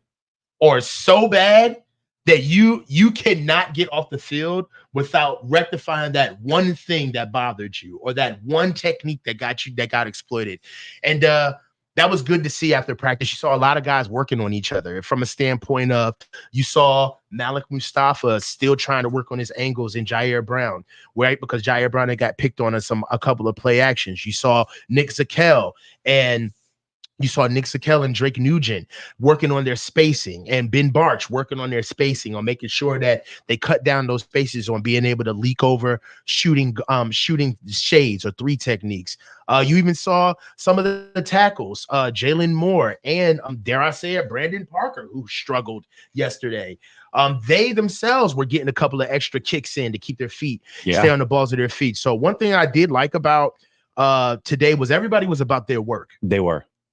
or so bad that you cannot get off the field without rectifying that one thing that bothered you or that one technique that got exploited. And that was good to see after practice. You saw a lot of guys working on each other from a standpoint of, you saw Malik Mustafa still trying to work on his angles in Jair Brown, right? Because Jair Brown had got picked on a couple of play actions. You saw Nick Zakelj and Drake Nugent working on their spacing, and Ben Barch working on their spacing, on making sure that they cut down those spaces, on being able to leak over shooting shades or three techniques. You even saw some of the tackles, Jalen Moore and dare I say it, Brandon Parker, who struggled yesterday. They themselves were getting a couple of extra kicks in to keep their feet, stay on the balls of their feet. So one thing I did like about today was everybody was about their work.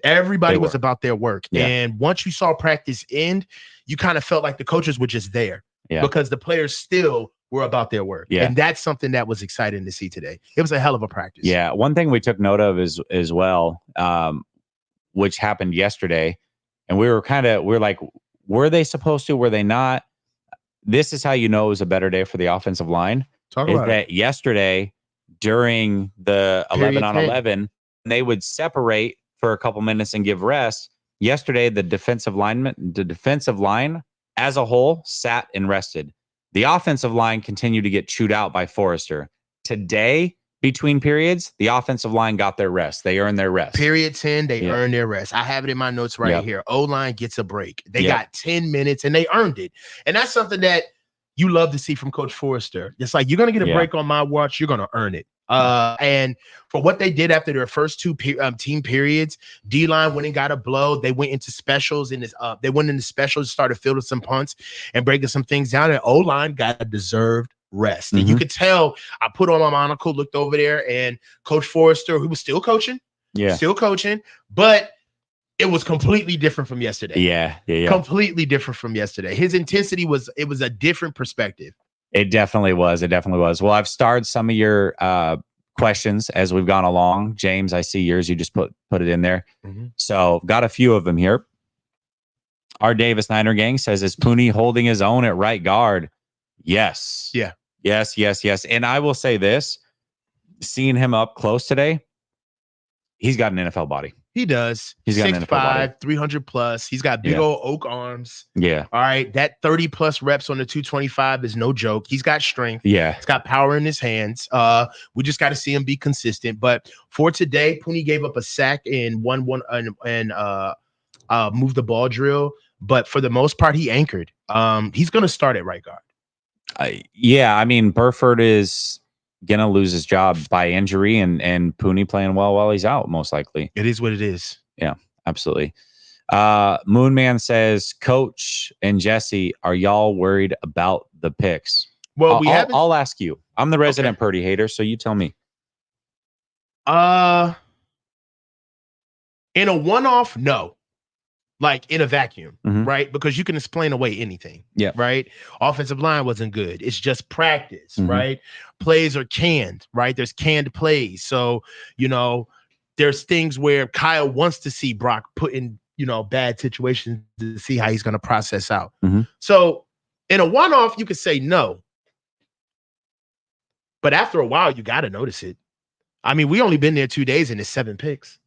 Everybody was about their work. Yeah. And once you saw practice end, you kind of felt like the coaches were just there because the players still were about their work. Yeah. And that's something that was exciting to see today. It was a hell of a practice. Yeah. One thing we took note of is as well, which happened yesterday. And we're like, were they supposed to? Were they not? This is how you know it was a better day for the offensive line. Talk about that yesterday during the 11 on 11, they would separate for a couple minutes and give rest. Yesterday, the defensive line as a whole sat and rested. The offensive line continued to get chewed out by Forrester. Today, between periods, the offensive line got their rest. They earned their rest. Period 10, they earned their rest. I have it in my notes right here. O-line gets a break. They got 10 minutes and they earned it. And that's something that you love to see from Coach Forrester. It's like, you're going to get a break on my watch. You're going to earn it. And for what they did after their first two team periods, D-line went and got a blow. They went into specials and started fielding some punts and breaking some things down. And O-line got a deserved rest. And you could tell, I put on my monocle, looked over there, and Coach Forrester, who was still coaching, but it was completely different from yesterday. Yeah. Completely different from yesterday. His intensity was a different perspective. It definitely was. Well, I've starred some of your questions as we've gone along. James, I see yours. You just put it in there. So got a few of them here. Our Davis Niner gang says, is Pooney holding his own at right guard? Yes. Yeah. Yes. And I will say this, seeing him up close today, he's got an NFL body. He does. He's got 6'5", 300 plus. He's got big old oak arms. Yeah. All right. That 30 plus reps on the 225 is no joke. He's got strength. Yeah. He's got power in his hands. We just got to see him be consistent. But for today, Pooney gave up a sack in moved the ball drill. But for the most part, he anchored. He's going to start at right guard. I mean, Burford is gonna lose his job by injury, and Pooney playing well while he's out, most likely. It is what it is. Yeah, absolutely. Moonman says, Coach and Jesse, are y'all worried about the picks? Well, I'll ask you. I'm the resident Purdy hater, so you tell me. In a one-off, no. Like in a vacuum, right? Because you can explain away anything, right? Offensive line wasn't good. It's just practice, right? Plays are canned, right? There's canned plays. So, there's things where Kyle wants to see Brock put in, bad situations to see how he's going to process out. So in a one-off, you could say no. But after a while, you got to notice it. I mean, we only been there 2 days and it's 7 picks,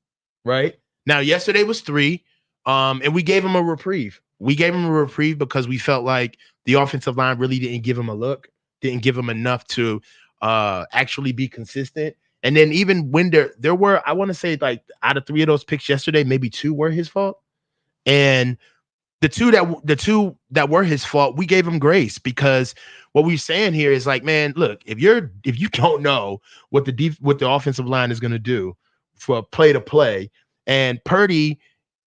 right? Now, yesterday was 3. And we gave him a reprieve. We gave him a reprieve because we felt like the offensive line really didn't give him a look, didn't give him enough to actually be consistent. And then even when there were, I want to say, like, out of 3 of those picks yesterday, maybe 2 were his fault. And the two that were his fault, we gave him grace, because what we're saying here is like, man, look, if you don't know what the offensive line is going to do for play to play, and Purdy,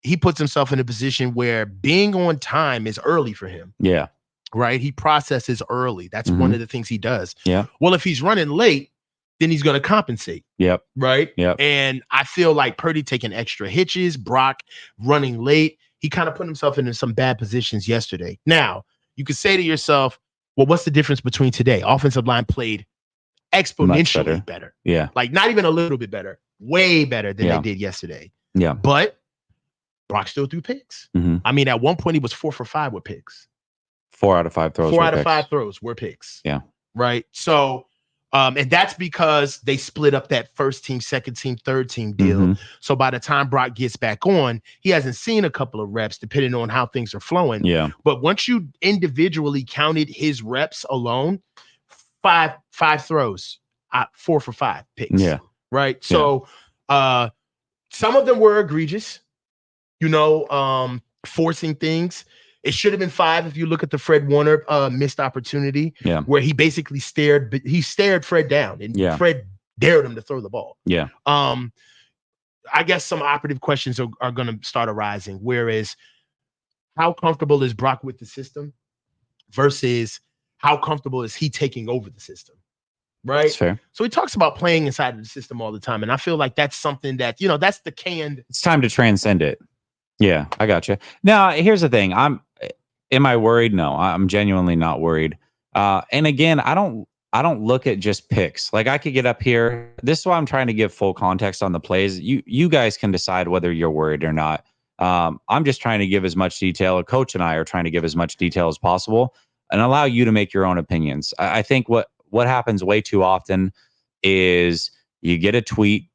he puts himself in a position where being on time is early for him. Yeah. Right. He processes early. That's one of the things he does. Yeah. Well, if he's running late, then he's going to compensate. Yep. Right. Yep. And I feel like Purdy taking extra hitches, Brock running late. He kind of put himself into some bad positions yesterday. Now, you could say to yourself, well, what's the difference between today? Offensive line played exponentially better. Yeah. Like not even a little bit better, way better than they did yesterday. Yeah. But Brock still threw picks. I mean, at one point he was 4 for 5 with picks. 4 out of 5 throws. 4 out of 5 throws were picks. Yeah. Right. So, and that's because they split up that first team, second team, third team deal. So by the time Brock gets back on, he hasn't seen a couple of reps, depending on how things are flowing. Yeah. But once you individually counted his reps alone, five throws, 4 for 5 picks. Yeah. Right. So, some of them were egregious, forcing things. It should have been 5 if you look at the Fred Warner missed opportunity, where he basically stared Fred down, and Fred dared him to throw the ball. Yeah. I guess some operative questions are going to start arising. Whereas, how comfortable is Brock with the system versus how comfortable is he taking over the system? Right. That's fair. So he talks about playing inside of the system all the time. And I feel like that's something that, that's the canned. It's time to transcend it. Yeah, I got you. Now, here's the thing. Am I worried? No, I'm genuinely not worried. And again, I don't look at just picks. Like, I could get up here. This is why I'm trying to give full context on the plays. You guys can decide whether you're worried or not. I'm just trying to give as much detail. A coach and I are trying to give as much detail as possible and allow you to make your own opinions. I think what happens way too often is you get a tweet,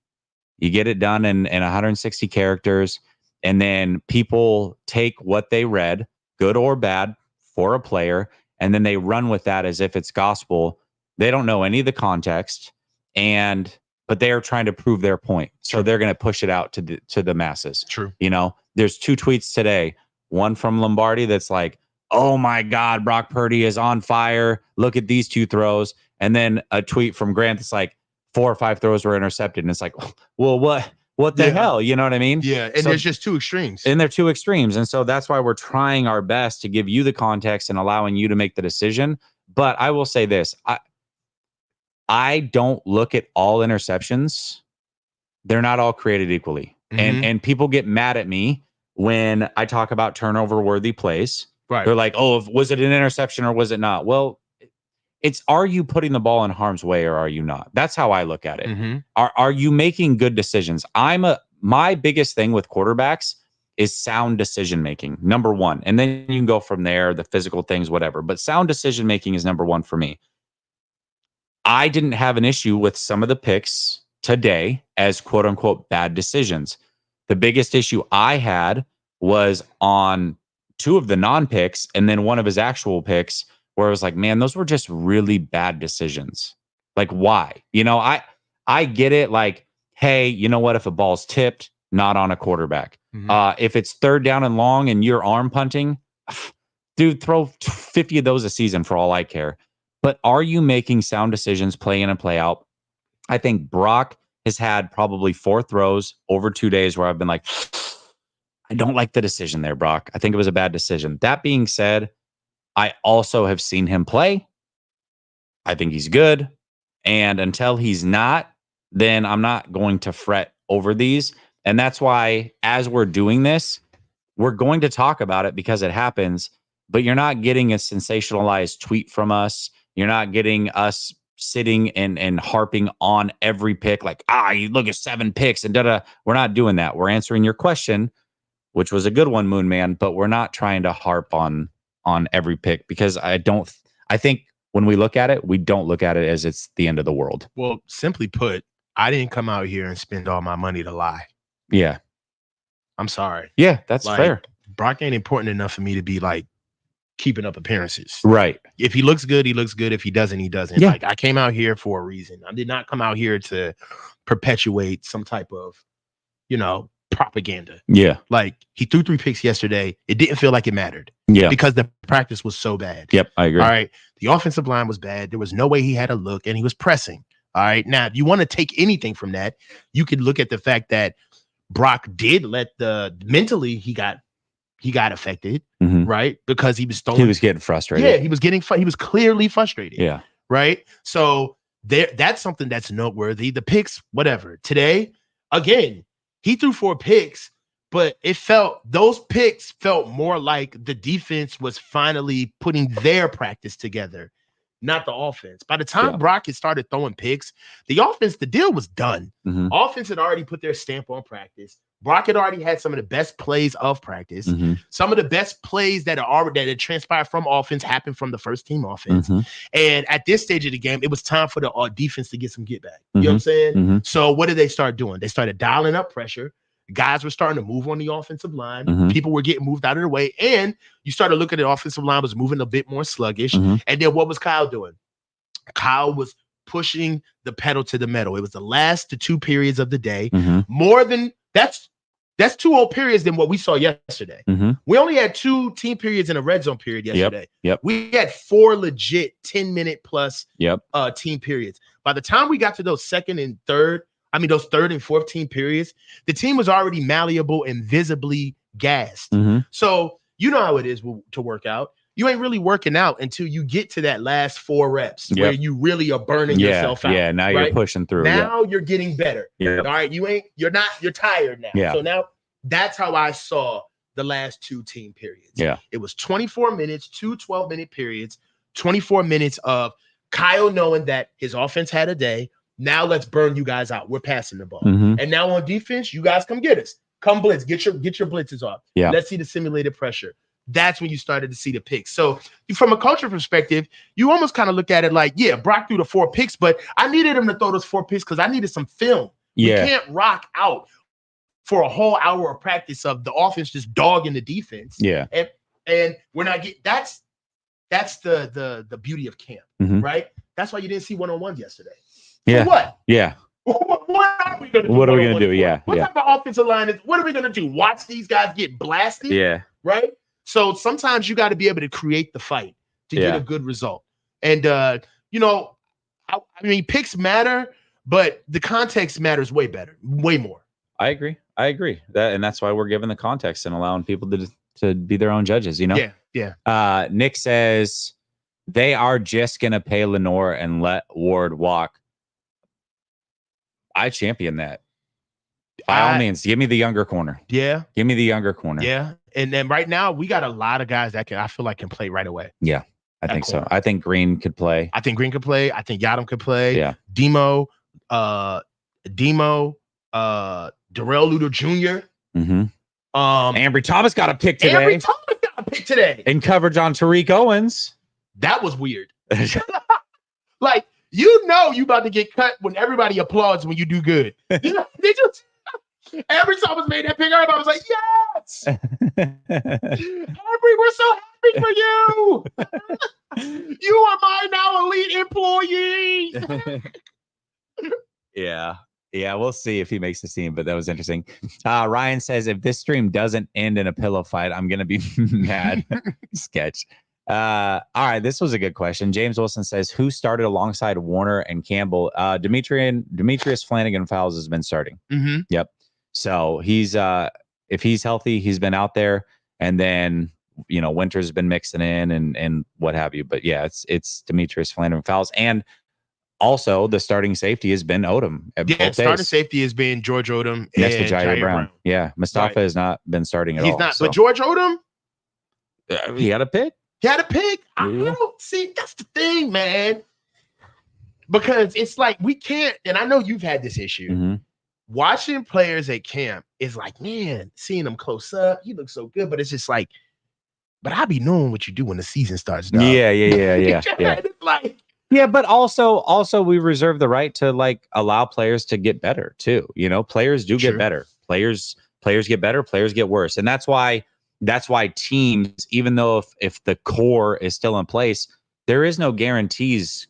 you get it done in 160 characters, and then people take what they read, good or bad, for a player, and then they run with that as if it's gospel. They don't know any of the context, but they are trying to prove their point. So they're going to push it out to the masses. True. There's 2 tweets today. One from Lombardi that's like, "Oh my God, Brock Purdy is on fire. Look at these 2 throws." And then a tweet from Grant that's like, 4 or 5 throws were intercepted. And it's like, well, what the hell? You know what I mean? Yeah. And there's just 2 extremes. And they're 2 extremes. And so that's why we're trying our best to give you the context and allowing you to make the decision. But I will say this. I don't look at all interceptions. They're not all created equally. And people get mad at me when I talk about turnover worthy plays. Right. They're like, "Oh, was it an interception or was it not?" Well, it's, are you putting the ball in harm's way or are you not? That's how I look at it. Are you making good decisions? My biggest thing with quarterbacks is sound decision making, number one. And then you can go from there, the physical things, whatever. But sound decision making is number one for me. I didn't have an issue with some of the picks today as quote unquote bad decisions. The biggest issue I had was on 2 of the non-picks and then one of his actual picks, where I was like, man, those were just really bad decisions. Like, why? I get it. Like, hey, you know what? If a ball's tipped, not on a quarterback. If it's 3rd down and long and you're arm punting, dude, throw 50 of those a season for all I care. But are you making sound decisions, play in and play out? I think Brock has had probably 4 throws over 2 days where I've been like, I don't like the decision there, Brock. I think it was a bad decision. That being said, I also have seen him play. I think he's good. And until he's not, then I'm not going to fret over these. And that's why, as we're doing this, we're going to talk about it because it happens, but you're not getting a sensationalized tweet from us. You're not getting us sitting and harping on every pick like, you look at 7 picks and da-da. We're not doing that. We're answering your question, which was a good one, Moon Man, but we're not trying to harp on every pick, because I think when we look at it, we don't look at it as it's the end of the world. Well, simply put, I didn't come out here and spend all my money to lie. Yeah. I'm sorry. Yeah, that's fair. Brock ain't important enough for me to be like keeping up appearances. Right. If he looks good, he looks good. If he doesn't, he doesn't. Yeah. Like, I came out here for a reason. I did not come out here to perpetuate some type of, propaganda. Yeah. Like, he threw 3 picks yesterday. It didn't feel like it mattered. Yeah. Because the practice was so bad. Yep, I agree. All right. The offensive line was bad. There was no way he had a look, and he was pressing. All right. Now, if you want to take anything from that, you could look at the fact that Brock did mentally he got affected, right? Because he was throwing. He was getting frustrated. Yeah, he was clearly frustrated. Yeah. Right. So that's something that's noteworthy. The picks, whatever. Today, again, he threw 4 picks, but those picks felt more like the defense was finally putting their practice together, not the offense. By the time Brock had started throwing picks, the offense, the deal was done. Offense had already put their stamp on practice. Brock had already had some of the best plays of practice. Some of the best plays that had transpired from offense happened from the first team offense. And at this stage of the game, it was time for the defense to get some get back. You know what I'm saying? So what did they start doing? They started dialing up pressure. Guys were starting to move on the offensive line. People were getting moved out of the way. And you started looking at the offensive line was moving a bit more sluggish. And then what was Kyle doing? Kyle was pushing the pedal to the metal. It was the last 2 periods of the day. More than that's 2 whole periods than what we saw yesterday. We only had 2 team periods and a red zone period yesterday. We had 4 legit 10-minute plus team periods. By the time we got to those those third and fourth team periods, the team was already malleable and visibly gassed. So you know how it is to work out. You ain't really working out until you get to that last 4 reps where you really are burning yourself out. Yeah, now you're pushing through. Now you're getting better. All right. You're tired now. Yeah. So now that's how I saw the last 2 team periods. Yeah. It was 24 minutes, 2 12-minute periods, 24 minutes of Kyle knowing that his offense had a day. Now let's burn you guys out. We're passing the ball. And now on defense, you guys come get us. Come blitz. Get your blitzes off. Yeah. Let's see the simulated pressure. That's when you started to see the picks. So from a culture perspective, you almost kind of look at it like, yeah, Brock threw the 4 picks, but I needed him to throw those 4 picks because I needed some film. Yeah. We can't rock out for a whole hour of practice of the offense just dogging the defense. Yeah. And we're not getting that's the beauty of camp, right? That's why you didn't see one-on-ones yesterday. Yeah. For what? Yeah. What are we going to do? What are we going to do? Yeah. What type of offensive line is? What are we going to do? Watch these guys get blasted? Yeah. Right. So sometimes you got to be able to create the fight to get a good result. And I mean, picks matter, but the context matters way more. I agree. That's why we're giving the context and allowing people to be their own judges. You know. Yeah. Nick says they are just going to pay Lenore and let Ward walk. I champion that. By all means, give me the younger corner. Yeah. Give me the younger corner. Yeah. And then right now we got a lot of guys that I feel like can play right away. Yeah. I think so. I think Green could play. I think Yadam could play. Yeah. Demo, Darrell Luter Jr. Ambry Thomas got a pick today. In coverage on Tariq Owens. That was weird. Like, you about to get cut when everybody applauds when you do good. Every Thomas made that pick, everybody was like, yes! Ambry, we're so happy for you! You are my now elite employee! Yeah, we'll see if he makes the team, but that was interesting. Ryan says, if this stream doesn't end in a pillow fight, I'm going to be mad. Sketch. All right, this was a good question. James Wilson says, who started alongside Warner and Campbell? Demetrius Flanagan-Fowles has been starting. Yep. So he's if he's healthy, he's been out there, and then Winter's been mixing in and what have you. But yeah, it's Demetrius Flanagan-Fowles, and also the starting safety has been Odom. Starting safety has been George Odom next to Jair Brown. Yeah, Mustafa has not been starting at all. He's not, but George Odom, he had a pick. I don't see. That's the thing, man. Because it's like we can't, and I know you've had this issue. Watching players at camp is like, man, seeing them close up, he looks so good, but it's just like, but I be knowing what you do when the season starts. Dog. Yeah. It's like, yeah, but also we reserve the right to like allow players to get better too. Players do get better. Players get better. Players get worse, and that's why teams, even though if the core is still in place, there is no guarantees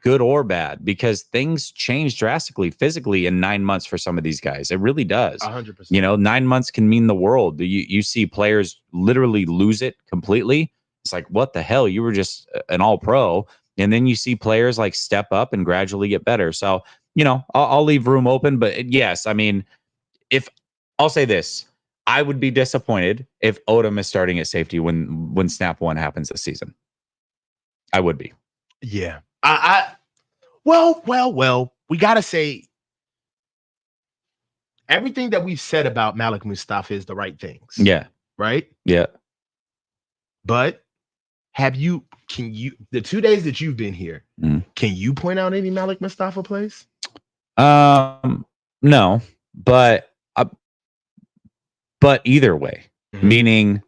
good or bad, because things change drastically physically in 9 months for some of these guys. It really does. 100%. You know, 9 months can mean the world. You see players literally lose it completely. It's like, what the hell? You were just an all pro. And then you see players like step up and gradually get better. So, you know, I'll leave room open. But yes, I mean, if I'll say this, I would be disappointed if Odom is starting at safety when snap one happens this season. I would be. Yeah. Well, we got to say everything that we've said about Malik Mustafa is the right things. Yeah. Right? Yeah. But the 2 days that you've been here, can you point out any Malik Mustafa plays? No, but either way, meaning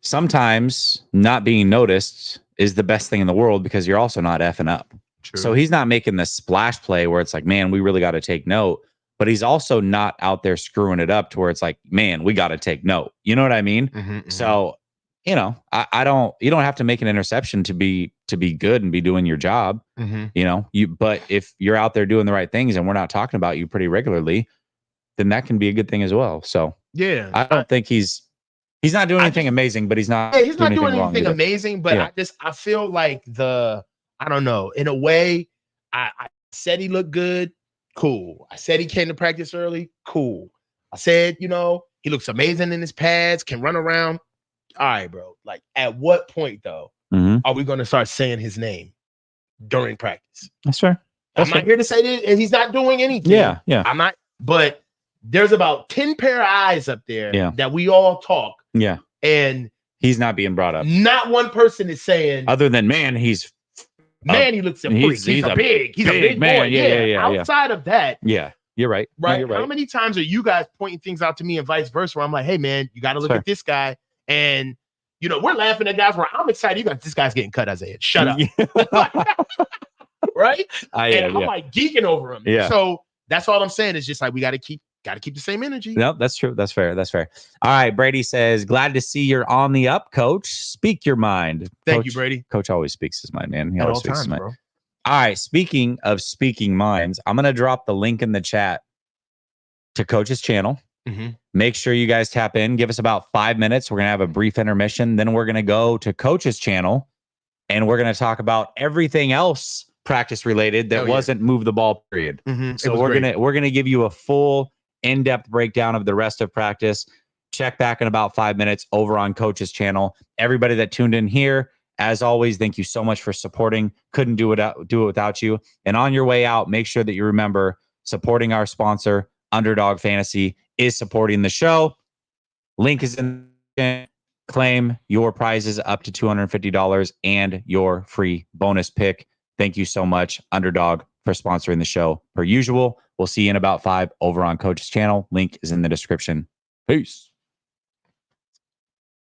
sometimes not being noticed is the best thing in the world because you're also not effing up. True. So he's not making the splash play where it's like, man, we really got to take note. But he's also not out there screwing it up to where it's like, man, we got to take note. You know what I mean? So, you know, you don't have to make an interception to be good and be doing your job. You know, but if you're out there doing the right things and we're not talking about you pretty regularly, then that can be a good thing as well. So yeah, I don't think he's not doing anything amazing, but he's not. Yeah, he's not doing anything amazing, but yeah. I feel like I don't know. In a way, I said he looked good. Cool. I said he came to practice early. Cool. I said, you know, he looks amazing in his pads, can run around. All right, bro. Like, at what point though are we going to start saying his name during practice? That's fair. I'm not here to say that he's not doing anything. Yeah, yeah. I'm not. But there's about 10 pair of eyes up there that we all talk. Yeah. And he's not being brought up. Not one person is saying, other than, man, he looks a freak. He's a big man. Boy. Yeah. Outside of that. Yeah. You're right. Right. No, you're right. How many times are you guys pointing things out to me and vice versa where I'm like, hey, man, you got to look at this guy. And, you know, we're laughing at guys where I'm excited. This guy's getting cut, Isaiah. Shut up. Right? I'm like geeking over him. Yeah. So that's all I'm saying is just like, we got to keep the same energy. No, that's true. That's fair. All right. Brady says, glad to see you're on the up, coach. Speak your mind. Thank you, Brady. Coach always speaks his mind, man. He always speaks his mind. Bro. All right. Speaking of speaking minds, I'm going to drop the link in the chat to Coach's channel. Make sure you guys tap in. Give us about 5 minutes. We're going to have a brief intermission. Then we're going to go to Coach's channel and we're going to talk about everything else practice related that wasn't move the ball period. So we're going to give you a full in-depth breakdown of the rest of practice. Check back in about 5 minutes over on Coach's channel. Everybody that tuned in here, as always, thank you so much for supporting. Couldn't do it without you. And on your way out, make sure that you remember supporting our sponsor, Underdog Fantasy, is supporting the show. Link is in. Claim your prizes up to $250 and your free bonus pick. Thank you so much, Underdog, for sponsoring the show. Per usual, we'll see you in about 5 over on Coach's channel. Link is in the description. Peace.